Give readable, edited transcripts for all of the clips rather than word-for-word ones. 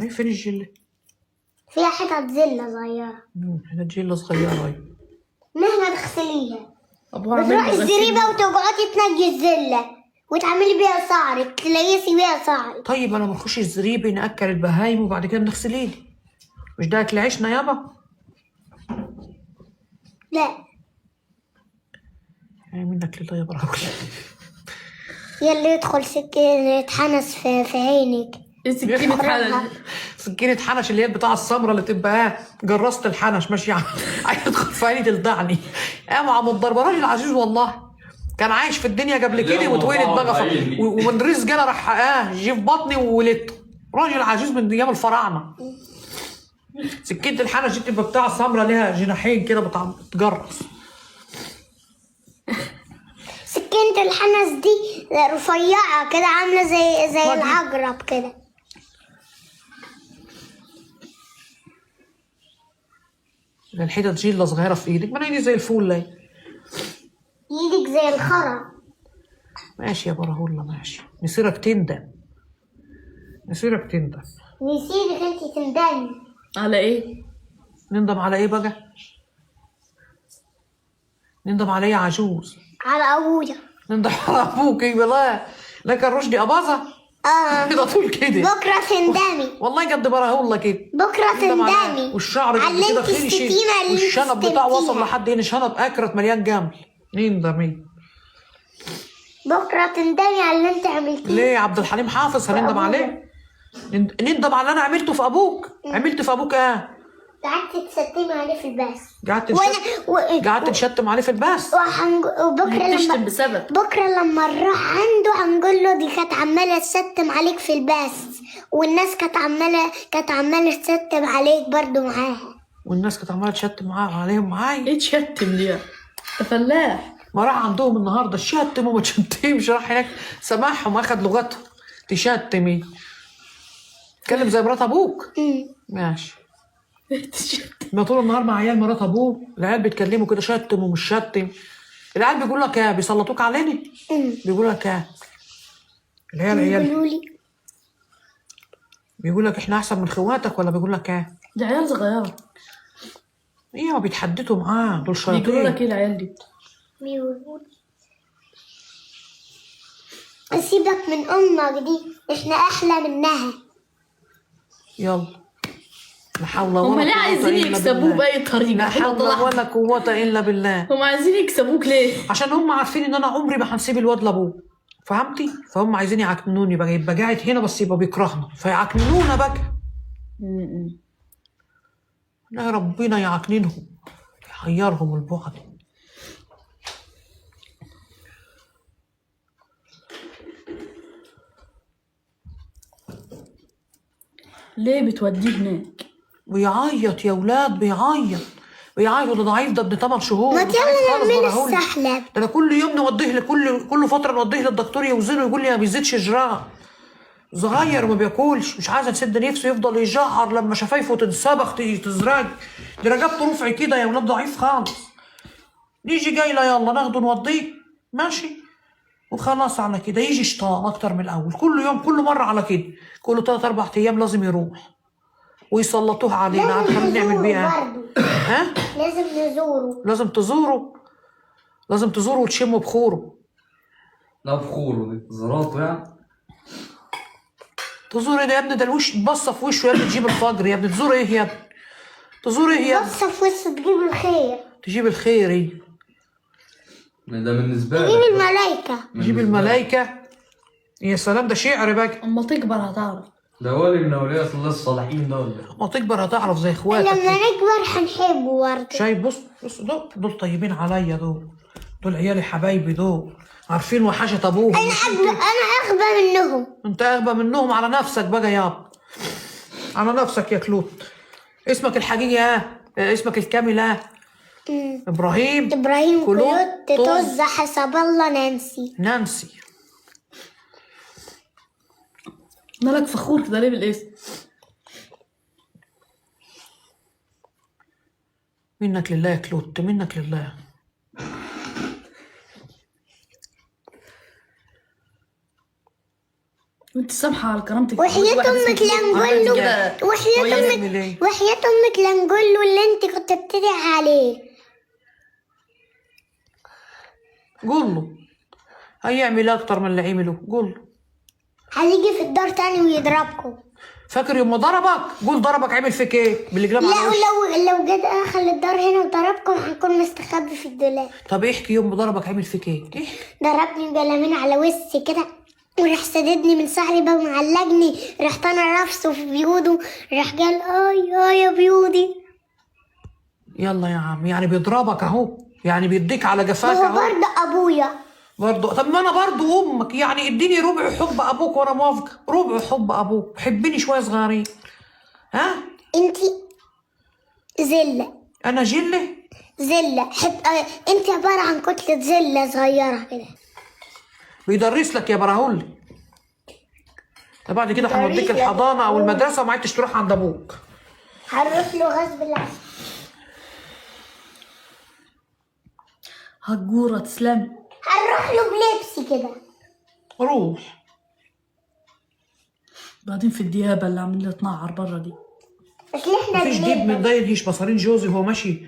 ايه فين الجله؟ فيها حتت زلة صغيرة. هنا جله صغيره اهي. مهما تغسليها ابوها بتروحي الزريبة وتقعدي تنجي الزلة وتعملي بيها شعرك، تليسي بيها شعرك. طيب انا بنخش الزريبه ناكل البهايم وبعد كده بنغسل ايدي، مش ده اكل عيشنا يابا؟ لا يعني منك لله يا براوي. يلي يدخل سكين يتحنس في عينك. السكينة اتحلت. سكينة حنش اللي هي بتاع السمرة اللي تبقى جرست الحنش ماشي عايز تدخل في عيني تلدعني. مع مضرب راجل عزيز والله، كان عايش في الدنيا قبل كده واتولد بقى ومن رزق انا راح جه في بطني وولدته. راجل عزيز من ايام الفراعنه. سكينة الحنش دي بتبقى بتاع السمرة ليها جناحين كده بتجرس. سكينة الحنس دي رفيعة كده عاملة زي العقرب كده. الحتت جيلة صغيرة في ايدك، ما ايدي زي الفول لي. ايدك زي الخرا. ماشي يا براهولة ماشي، مسيرك تندم، مسيرك تندم. نسيبك انتي تندمي. على ايه؟ نندم على ايه بقى؟ نندم على ايه يا عجوز؟ على ابويا. نندم على ابوك ايه بالله؟ لا كان رشدي اباظة؟ كده طول كده. بكرة تندمي. والله قد براهولة كده. بكرة تندمي. والشعر قد كده خير شيء، والشنب بتاعه وصل لحد هنا، شنب اكرت مليان جمل. نندم ايه؟ بكرة تندمي على اللي انت عملتيه. ليه يا عبد الحليم حافظ هنندم عليه؟ نندم على اللي انا عملته في ابوك. عملت في ابوك ايه؟ قعدت تشتمي عليه في الباس. قعدت تشتم عليه في الباس. وبكره تشتم بسبب بكره لما نروح عنده هنقول له دي كانت عماله تشتم عليك في الباس، والناس كانت عماله تشتم عليك برضو معاها. والناس كانت عماله تشتم عليهم معايا. ايه تشتم دي؟ انت فلاح. ما راح عندهم النهارده شتم وما تشتمش، راح هناك سمعهم اخد لغتهم. تشتمي تتكلم زي مرات ابوك. ماشي. ما طول النهار مع عيال مرات ابوه، العيال بيتكلموا كده شتم ومش شتم. العيال بيقول لك ايه؟ بيسلطوك علينا. بيقول لك ايه؟ العيال بيقول لك احنا احسن من خواتك ولا بيقول لك ايه؟ دي عيال صغيره. ايوه بيتحدثوا معاه دول شياطين. بيقولوا لك ايه العيال دي؟ بيقولوا سيبك من امك دي، احنا احلى منها. يلا لا حول ولا قوة هم ليه عايزين يكسبوه بأي طريقة؟ لا حول ولا قوة إلا بالله. هم عايزين يكسبوك ليه؟ عشان هم عارفين إن أنا عمري ما هنسيب الواد لأبوه، فهمتي؟ فهم عايزين يعكنوني بقى، يبقى قاعد هنا بس يبقى بيكرهنا فيعكنونا بقى. لا ربنا يعكننهم يحيرهم البعد. ليه بتوديه هناك؟ بيعيط يا ولاد، بيعيط ده ضعيف، ده ابن 8 شهور. ما يلا نعمل السحلب. ده انا كل يوم نوديه كل فتره نوديه للدكتور يوزنه يقول لي ما بيزيدش جرام. صغير وما بياكلش، مش عايزه تسد نفسه، يفضل يجعر لما شفايفه تنسبخ تزرق. دي رقبته رفع كده يا ولاد، ضعيف خالص. نيجي جايله يلا ناخده نوديه ماشي وخلاص على كده. يجي شطان اكتر من الاول، كل يوم كل مره على كده، كل 3-4 ايام لازم يروح ويسلطوه علينا. عارفه نعمل بيها ها؟ لازم تزوره وتشموا بخوره. لا بخوره دي زراطه يعني. تزور ايه ده يا ابني؟ ده الوش تبص في وشه يا ابني، تجيب الفجر يا ابني. تزور ايه يا ابني؟ تزور ايه يا ابني؟ بص في وشه تجيب الخير. تجيب الخير ايه؟ ده بالنسبه لك تجيب الملايكه. تجيب الملايكه. يا سلام، ده شعر بقى. اما تكبر هتعرف. ده ولي من اولياء الله الصالحين دول. اما تكبر هتعرف زي اخواتك. لما نكبر هنحبه برضه. شايف؟ بص دول طيبين عليا، دول عيالي حبايبي، دول عارفين وحشة ابوهم. انا اغبى منهم. انت اغبى منهم على نفسك بقى يابا، على نفسك يا كلوت. اسمك الحقيقي اسمك الكامل ابراهيم كلوت طز حسب الله نانسي. مالك فخور كده ليه بالاسم؟ منك لله يا كلوت، منك لله. وانت سامحة على كرامتك. وحياة امك لا نقول له يعمل ايه؟ وحياة امك لا نقول له اللي انت كنت بتدعي عليه. قول له هيعمل اكتر من اللي عمله. قول له هيجي في الدار تاني ويضربكم. فاكر يوم ما ضربك؟ قول ضربك عمل فيك ايه؟ باللي لا، على وشك. لو جد دخل الدار هنا وضربكم هنكون مستخبي في الدولاب. طب احكي يوم ما ضربك عمل فيك ايه؟ احكي. ضربني بقلمين على وشي كده، وراح سددني من سحري بقى ومعلقني. رحت انا رفسه في بيوده، راح قال اي يا بيودي. يلا يا عم، يعني بيضربك اهو، يعني بيديك على جفاك وهو اهو. برضه ابويا. برضه طب ما انا برضه امك، يعني اديني ربع حب ابوك وانا موافقه. ربع حب ابوك، حبني شويه صغيرين. ها؟ انتي زله. انا جله؟ زله انت عباره عن كتله زله صغيره كده. بيدرس لك يا براهولي. طب بعد كده هنوديك بيدرس لك. الحضانه او المدرسه وما عدتش تروح عند ابوك. هنروح له غصب عنه. هجورة تسلمي. هنروح له بلبسي كده. روح. بعدين في الديابة اللي عاملين تنعر برا دي. بس احنا مفيش ديب من ده ينهش مصارين جوزي وهو ماشي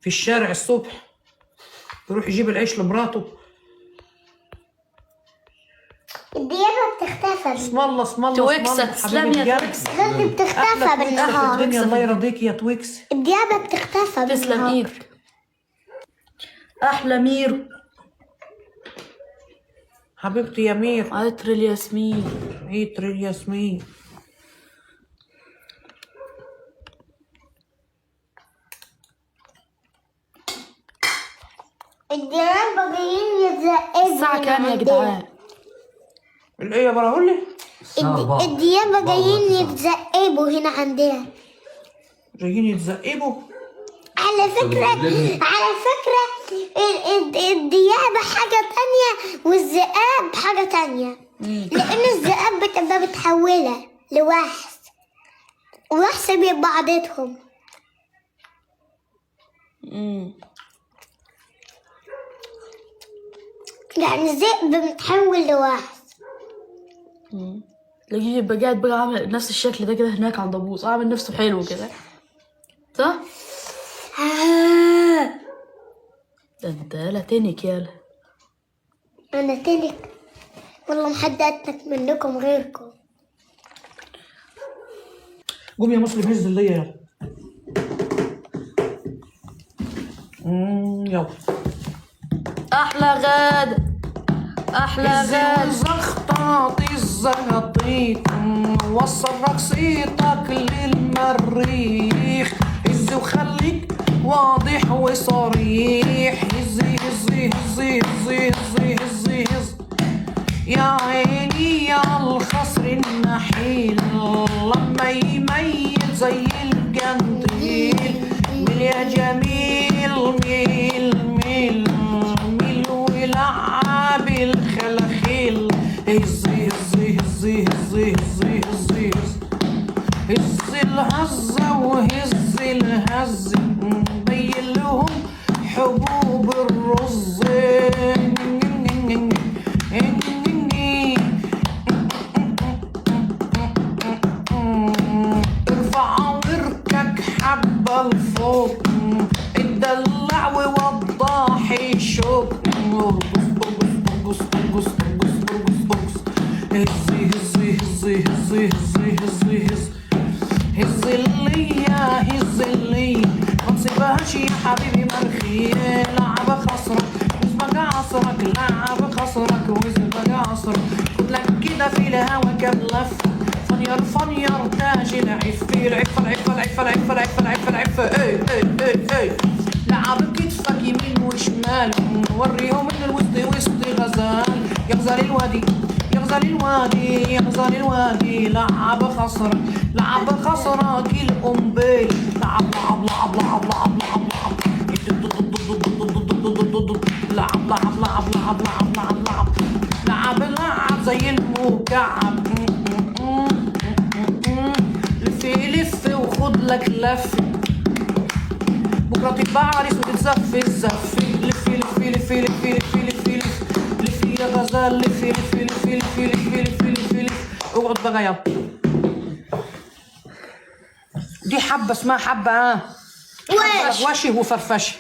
في الشارع الصبح يروح يجيب العيش لمراته. الديابه بتختفى. اسم الله اسم الله تويكسة اسم الله تسلمي حبيب يا القلب. تويكسة. غير بتختفى أحلى تويكسة في بالنهار. الدنيا، الله يرضيك يا تويكس. الديابه بتختفى تسلم بالنهار. ايدك. احلى مير. حبيبتي يا مير. عطر الياسمين. عطر الياسمين. الديابه جايين يتزقزقوا. الساعة كام يا جدعان؟ الايه يا براهولي؟ الساعة 4. الديابه جايين يتزقبوا هنا عندنا. جايين يتزقبوا. على فكرة الديابة حاجة تانية والذئاب حاجة تانية. لأن الذئاب بتبقى متحولة لوحش، ووحش بيبقى عادتهم. يعني الذئب متحول لوحش. تلاقيه يبقى قاعد بقى عامل نفس الشكل ده كده هناك عند ابوه، عامل نفسه حلو كده، صح؟ ده انت يالا تنك يالا. أنا تلك والله محد أتنك منكم غيركم. قوم يا مسلم هز اللي يلا. يلا. احلى غدا احلى غدا. الزغطاط الزغطيط وصل رقصيتك للمريخ. هز وخليك واضح وصريح. هزي هزي هزي هزي هزي هزي هز. يا عيني على الخصر النحيل لما يميل زي القنديل. ميل يا جميل ميل ميل ميل ولعب الخلاخيل. هزي هزي هزي هزي هزي هزي هز الهزة وهز الهز. بين لهم حبوب الرز. ارفع وركك حبة لفوق. اتدلع ووضح الشوق. ارقص ارقص ارقص ارقص ارقص ارقص. هزي هزي هزي هزي هزي هزي هز اللي هز اللي ما تسيبهاش يا حبيبي مرخي. لعب خصرك وزبق عصرك. لعب خصرك وزبق عصرك. خدلك كده في الهوا كام لف. فنير فنير تاج العف. العف العف العف العف العف العف العف. اي اي اي اي. لعب كتفك يمين وشمال. وريهم ان الوسط وسط غزال. يغزل الوادي يغزل الوادي يغزل الوادي. لعب خصرك لعب خصرك القنبيل. لعب لعب لعب لعب لعب لعب لعب لعب لعب لعب لعب لعب لعب لعب لعب زي المكعب. لف لف وخد لك لف. بكره تبقى عريس وتتزف الزف. لف لف لف لف لف لف لف لف يا غزال. لف لف لف لف لف لف لف اقعد بقى يلا. دي حبه اسمها حبه وش وشي وفرفشه.